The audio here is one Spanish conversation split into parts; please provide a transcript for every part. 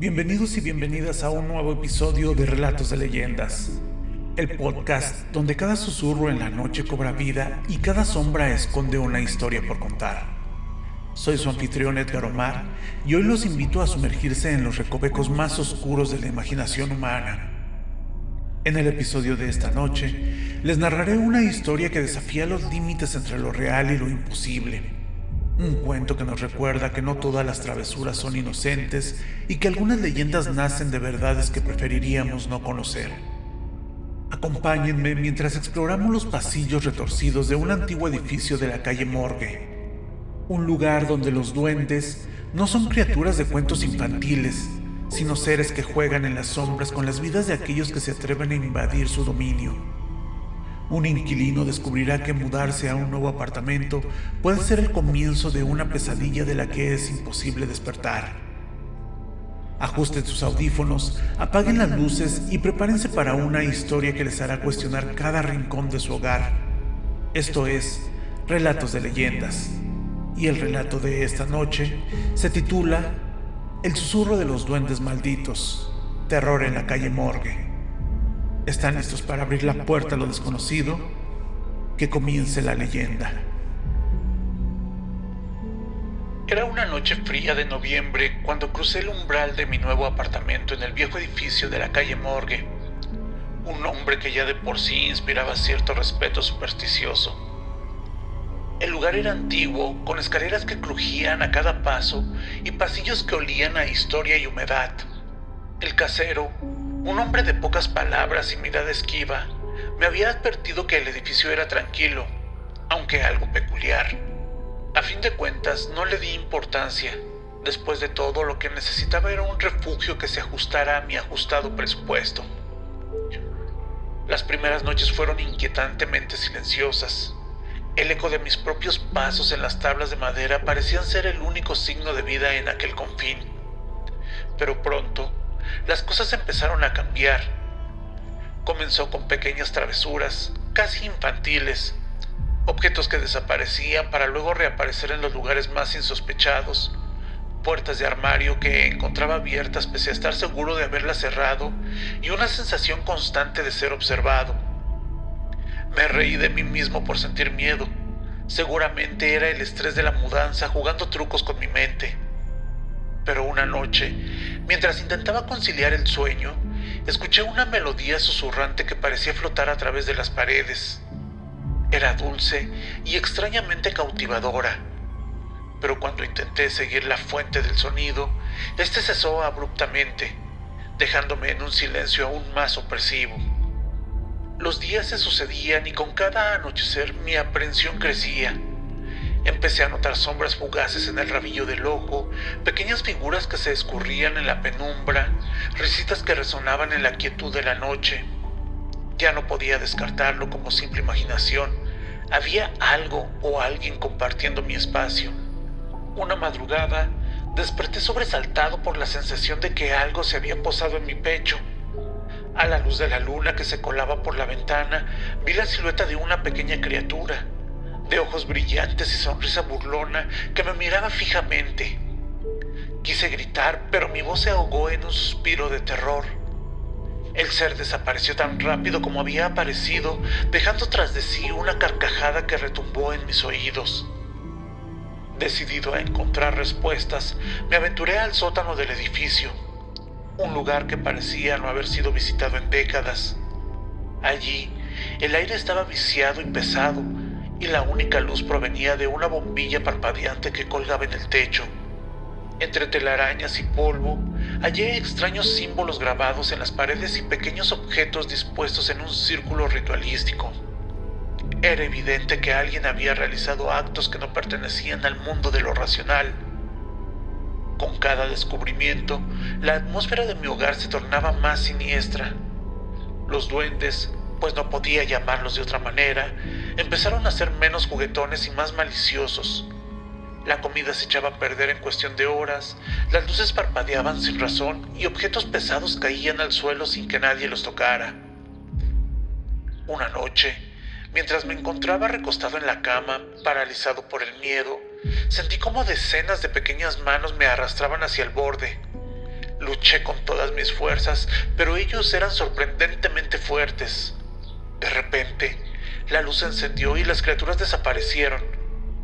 Bienvenidos y bienvenidas a un nuevo episodio de Relatos de Leyendas, el podcast donde cada susurro en la noche cobra vida y cada sombra esconde una historia por contar. Soy su anfitrión Edgar Omar y hoy los invito a sumergirse en los recovecos más oscuros de la imaginación humana. En el episodio de esta noche, les narraré una historia que desafía los límites entre lo real y lo imposible. Un cuento que nos recuerda que no todas las travesuras son inocentes y que algunas leyendas nacen de verdades que preferiríamos no conocer. Acompáñenme mientras exploramos los pasillos retorcidos de un antiguo edificio de la calle Morgue, un lugar donde los duendes no son criaturas de cuentos infantiles, sino seres que juegan en las sombras con las vidas de aquellos que se atreven a invadir su dominio. Un inquilino descubrirá que mudarse a un nuevo apartamento puede ser el comienzo de una pesadilla de la que es imposible despertar. Ajusten sus audífonos, apaguen las luces y prepárense para una historia que les hará cuestionar cada rincón de su hogar. Esto es Relatos de Leyendas. Y el relato de esta noche se titula El susurro de los duendes malditos, terror en la calle Morgue. ¿Están listos para abrir la puerta a lo desconocido? Que comience la leyenda. Era una noche fría de noviembre cuando crucé el umbral de mi nuevo apartamento en el viejo edificio de la calle Morgue. Un hombre que ya de por sí inspiraba cierto respeto supersticioso. El lugar era antiguo, con escaleras que crujían a cada paso y pasillos que olían a historia y humedad. El casero, un hombre de pocas palabras y mirada esquiva, me había advertido que el edificio era tranquilo, aunque algo peculiar. A fin de cuentas, no le di importancia. Después de todo, lo que necesitaba era un refugio que se ajustara a mi ajustado presupuesto. Las primeras noches fueron inquietantemente silenciosas. El eco de mis propios pasos en las tablas de madera parecían ser el único signo de vida en aquel confín. Pero pronto, las cosas empezaron a cambiar. Comenzó con pequeñas travesuras, casi infantiles, objetos que desaparecían para luego reaparecer en los lugares más insospechados, puertas de armario que encontraba abiertas pese a estar seguro de haberlas cerrado y una sensación constante de ser observado. Me reí de mí mismo por sentir miedo. Seguramente era el estrés de la mudanza jugando trucos con mi mente. Pero una noche, mientras intentaba conciliar el sueño, escuché una melodía susurrante que parecía flotar a través de las paredes. Era dulce y extrañamente cautivadora, pero cuando intenté seguir la fuente del sonido, este cesó abruptamente, dejándome en un silencio aún más opresivo. Los días se sucedían y con cada anochecer mi aprensión crecía. Empecé a notar sombras fugaces en el rabillo del ojo, pequeñas figuras que se escurrían en la penumbra, risitas que resonaban en la quietud de la noche. Ya no podía descartarlo como simple imaginación. Había algo o alguien compartiendo mi espacio. Una madrugada, desperté sobresaltado por la sensación de que algo se había posado en mi pecho. A la luz de la luna que se colaba por la ventana, vi la silueta de una pequeña criatura, de ojos brillantes y sonrisa burlona, que me miraba fijamente. Quise gritar, pero mi voz se ahogó en un suspiro de terror. El ser desapareció tan rápido como había aparecido, dejando tras de sí una carcajada que retumbó en mis oídos. Decidido a encontrar respuestas, me aventuré al sótano del edificio, un lugar que parecía no haber sido visitado en décadas. Allí, el aire estaba viciado y pesado, y la única luz provenía de una bombilla parpadeante que colgaba en el techo. Entre telarañas y polvo, hallé extraños símbolos grabados en las paredes y pequeños objetos dispuestos en un círculo ritualístico. Era evidente que alguien había realizado actos que no pertenecían al mundo de lo racional. Con cada descubrimiento, la atmósfera de mi hogar se tornaba más siniestra. Los duendes, pues no podía llamarlos de otra manera, empezaron a ser menos juguetones y más maliciosos. La comida se echaba a perder en cuestión de horas, las luces parpadeaban sin razón y objetos pesados caían al suelo sin que nadie los tocara. Una noche, mientras me encontraba recostado en la cama, paralizado por el miedo, sentí como decenas de pequeñas manos me arrastraban hacia el borde. Luché con todas mis fuerzas, pero ellos eran sorprendentemente fuertes. De repente, la luz se encendió y las criaturas desaparecieron.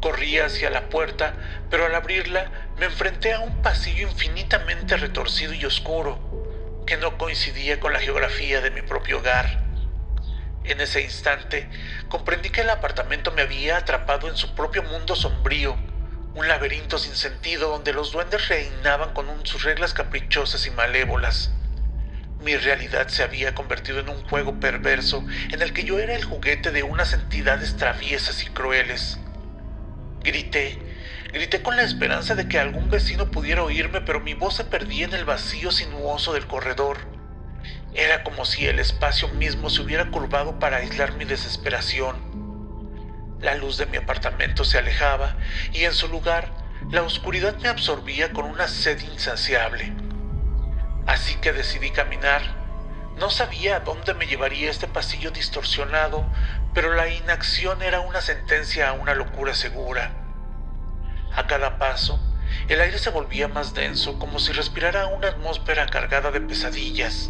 Corrí hacia la puerta, pero al abrirla me enfrenté a un pasillo infinitamente retorcido y oscuro, que no coincidía con la geografía de mi propio hogar. En ese instante, comprendí que el apartamento me había atrapado en su propio mundo sombrío, un laberinto sin sentido donde los duendes reinaban con sus reglas caprichosas y malévolas. Mi realidad se había convertido en un juego perverso en el que yo era el juguete de unas entidades traviesas y crueles. Grité con la esperanza de que algún vecino pudiera oírme, pero mi voz se perdía en el vacío sinuoso del corredor. Era como si el espacio mismo se hubiera curvado para aislar mi desesperación. La luz de mi apartamento se alejaba y en su lugar la oscuridad me absorbía con una sed insaciable. Así que decidí caminar. No sabía a dónde me llevaría este pasillo distorsionado, pero la inacción era una sentencia a una locura segura. A cada paso, el aire se volvía más denso, como si respirara una atmósfera cargada de pesadillas.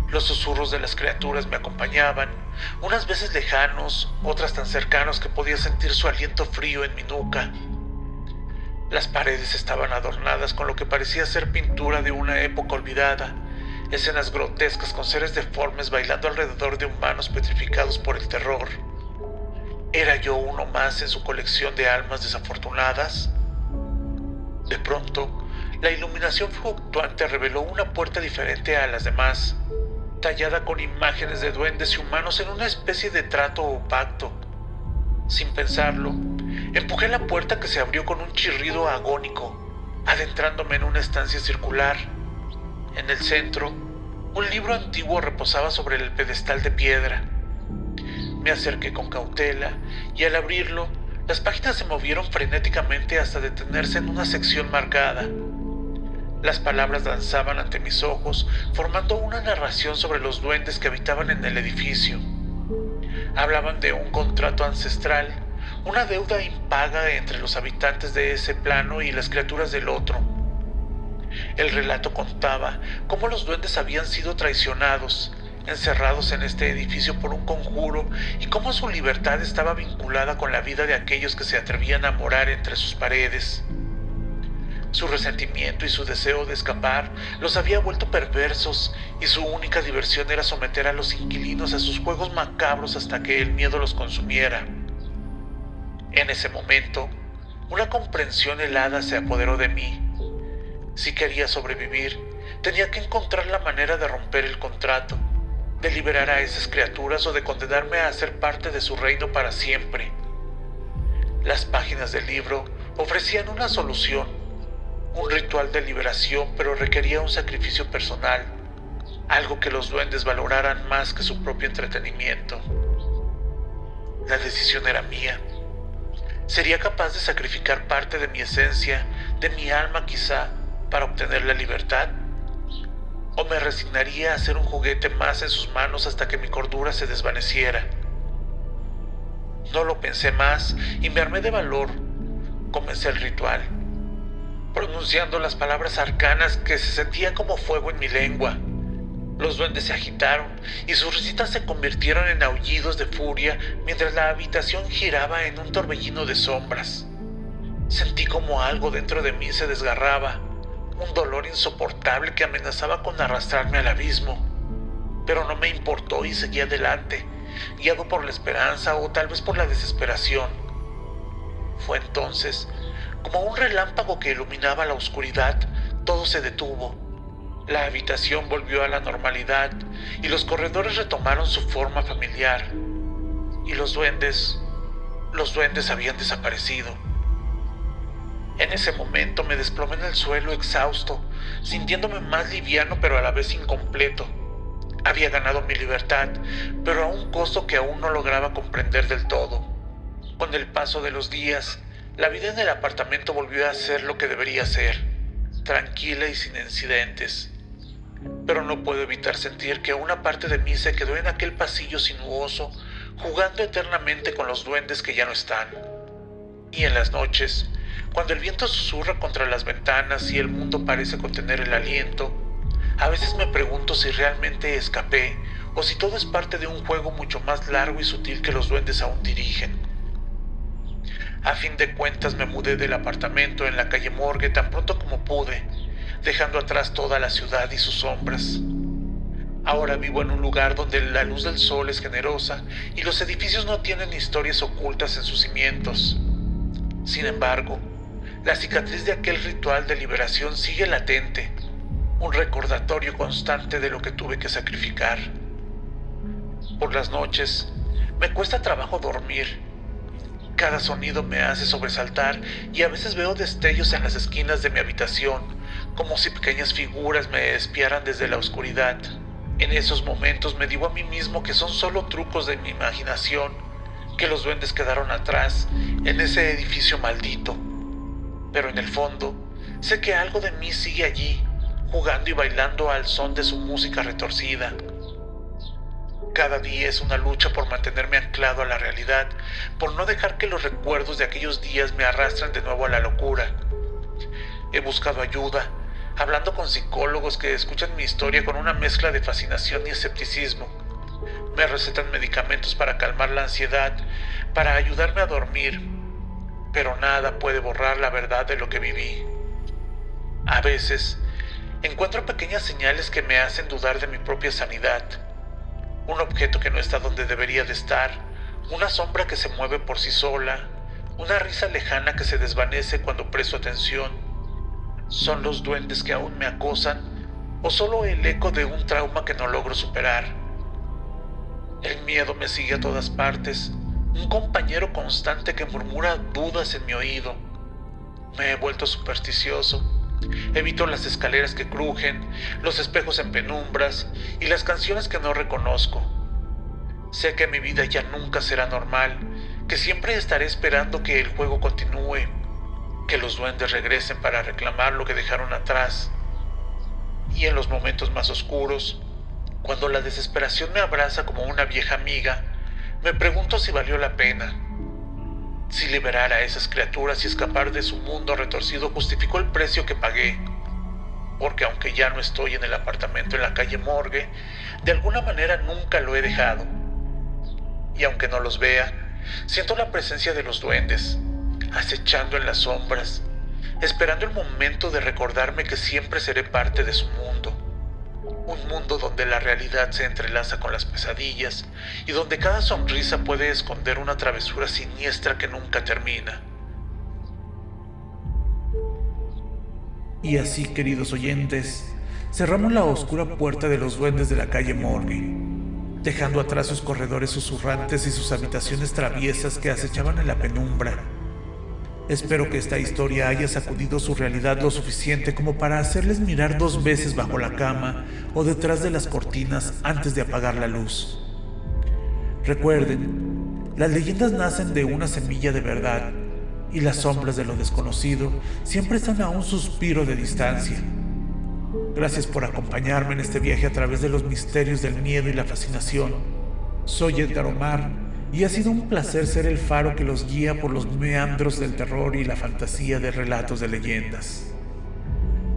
Los susurros de las criaturas me acompañaban, unas veces lejanos, otras tan cercanos que podía sentir su aliento frío en mi nuca. Las paredes estaban adornadas con lo que parecía ser pintura de una época olvidada, escenas grotescas con seres deformes bailando alrededor de humanos petrificados por el terror. ¿Era yo uno más en su colección de almas desafortunadas? De pronto, la iluminación fluctuante reveló una puerta diferente a las demás, tallada con imágenes de duendes y humanos en una especie de trato o pacto. Sin pensarlo, empujé la puerta que se abrió con un chirrido agónico, adentrándome en una estancia circular. En el centro, un libro antiguo reposaba sobre el pedestal de piedra. Me acerqué con cautela y al abrirlo, las páginas se movieron frenéticamente hasta detenerse en una sección marcada. Las palabras danzaban ante mis ojos, formando una narración sobre los duendes que habitaban en el edificio. Hablaban de un contrato ancestral, una deuda impaga entre los habitantes de ese plano y las criaturas del otro. El relato contaba cómo los duendes habían sido traicionados, encerrados en este edificio por un conjuro, y cómo su libertad estaba vinculada con la vida de aquellos que se atrevían a morar entre sus paredes. Su resentimiento y su deseo de escapar los había vuelto perversos, y su única diversión era someter a los inquilinos a sus juegos macabros hasta que el miedo los consumiera. En ese momento, una comprensión helada se apoderó de mí. Si quería sobrevivir, tenía que encontrar la manera de romper el contrato, de liberar a esas criaturas o de condenarme a ser parte de su reino para siempre. Las páginas del libro ofrecían una solución, un ritual de liberación, pero requería un sacrificio personal, algo que los duendes valoraran más que su propio entretenimiento. La decisión era mía. ¿Sería capaz de sacrificar parte de mi esencia, de mi alma quizá, para obtener la libertad? ¿O me resignaría a ser un juguete más en sus manos hasta que mi cordura se desvaneciera? No lo pensé más y me armé de valor. Comencé el ritual, pronunciando las palabras arcanas que se sentían como fuego en mi lengua. Los duendes se agitaron y sus risitas se convirtieron en aullidos de furia mientras la habitación giraba en un torbellino de sombras. Sentí como algo dentro de mí se desgarraba, un dolor insoportable que amenazaba con arrastrarme al abismo. Pero no me importó y seguí adelante, guiado por la esperanza o tal vez por la desesperación. Fue entonces, como un relámpago que iluminaba la oscuridad, todo se detuvo. La habitación volvió a la normalidad y los corredores retomaron su forma familiar. Y los duendes habían desaparecido. En ese momento me desplomé en el suelo exhausto, sintiéndome más liviano pero a la vez incompleto. Había ganado mi libertad, pero a un costo que aún no lograba comprender del todo. Con el paso de los días, la vida en el apartamento volvió a ser lo que debería ser, tranquila y sin incidentes. Pero no puedo evitar sentir que una parte de mí se quedó en aquel pasillo sinuoso, jugando eternamente con los duendes que ya no están. Y en las noches, Cuando el viento susurra contra las ventanas y el mundo parece contener el aliento, a veces me pregunto si realmente escapé o si todo es parte de un juego mucho más largo y sutil que los duendes aún dirigen. A fin de cuentas me mudé del apartamento en la calle Morgue tan pronto como pude, dejando atrás toda la ciudad y sus sombras. Ahora vivo en un lugar donde la luz del sol es generosa y los edificios no tienen historias ocultas en sus cimientos. Sin embargo, la cicatriz de aquel ritual de liberación sigue latente, un recordatorio constante de lo que tuve que sacrificar. Por las noches, me cuesta trabajo dormir. Cada sonido me hace sobresaltar y a veces veo destellos en las esquinas de mi habitación, como si pequeñas figuras me espiaran desde la oscuridad. En esos momentos me digo a mí mismo que son solo trucos de mi imaginación, que los duendes quedaron atrás, en ese edificio maldito. Pero en el fondo, sé que algo de mí sigue allí, jugando y bailando al son de su música retorcida. Cada día es una lucha por mantenerme anclado a la realidad, por no dejar que los recuerdos de aquellos días me arrastren de nuevo a la locura. He buscado ayuda, hablando con psicólogos que escuchan mi historia con una mezcla de fascinación y escepticismo. Me recetan medicamentos para calmar la ansiedad, para ayudarme a dormir, pero nada puede borrar la verdad de lo que viví. A veces, encuentro pequeñas señales que me hacen dudar de mi propia sanidad. Un objeto que no está donde debería de estar, una sombra que se mueve por sí sola, una risa lejana que se desvanece cuando presto atención. ¿Son los duendes que aún me acosan o solo el eco de un trauma que no logro superar? El miedo me sigue a todas partes, un compañero constante que murmura dudas en mi oído. Me he vuelto supersticioso. Evito las escaleras que crujen, los espejos en penumbras y las canciones que no reconozco. Sé que mi vida ya nunca será normal, que siempre estaré esperando que el juego continúe, que los duendes regresen para reclamar lo que dejaron atrás. Y en los momentos más oscuros, cuando la desesperación me abraza como una vieja amiga, me pregunto si valió la pena. Si liberar a esas criaturas y escapar de su mundo retorcido justificó el precio que pagué. Porque aunque ya no estoy en el apartamento en la calle Morgue, de alguna manera nunca lo he dejado. Y aunque no los vea, siento la presencia de los duendes, acechando en las sombras, esperando el momento de recordarme que siempre seré parte de su mundo. Un mundo donde la realidad se entrelaza con las pesadillas y donde cada sonrisa puede esconder una travesura siniestra que nunca termina. Y así, queridos oyentes, cerramos la oscura puerta de los duendes de la calle Morgue, dejando atrás sus corredores susurrantes y sus habitaciones traviesas que acechaban en la penumbra. Espero que esta historia haya sacudido su realidad lo suficiente como para hacerles mirar 2 veces bajo la cama o detrás de las cortinas antes de apagar la luz. Recuerden, las leyendas nacen de una semilla de verdad y las sombras de lo desconocido siempre están a un suspiro de distancia. Gracias por acompañarme en este viaje a través de los misterios del miedo y la fascinación. Soy Edgar Omar, y ha sido un placer ser el faro que los guía por los meandros del terror y la fantasía de relatos de leyendas.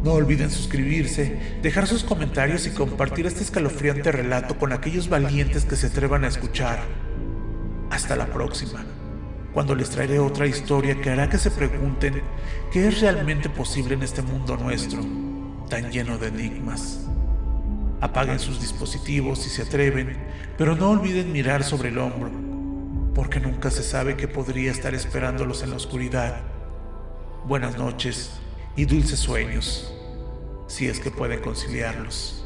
No olviden suscribirse, dejar sus comentarios y compartir este escalofriante relato con aquellos valientes que se atrevan a escuchar. Hasta la próxima, cuando les traeré otra historia que hará que se pregunten qué es realmente posible en este mundo nuestro, tan lleno de enigmas. Apaguen sus dispositivos si se atreven, pero no olviden mirar sobre el hombro, porque nunca se sabe qué podría estar esperándolos en la oscuridad. Buenas noches y dulces sueños, si es que pueden conciliarlos.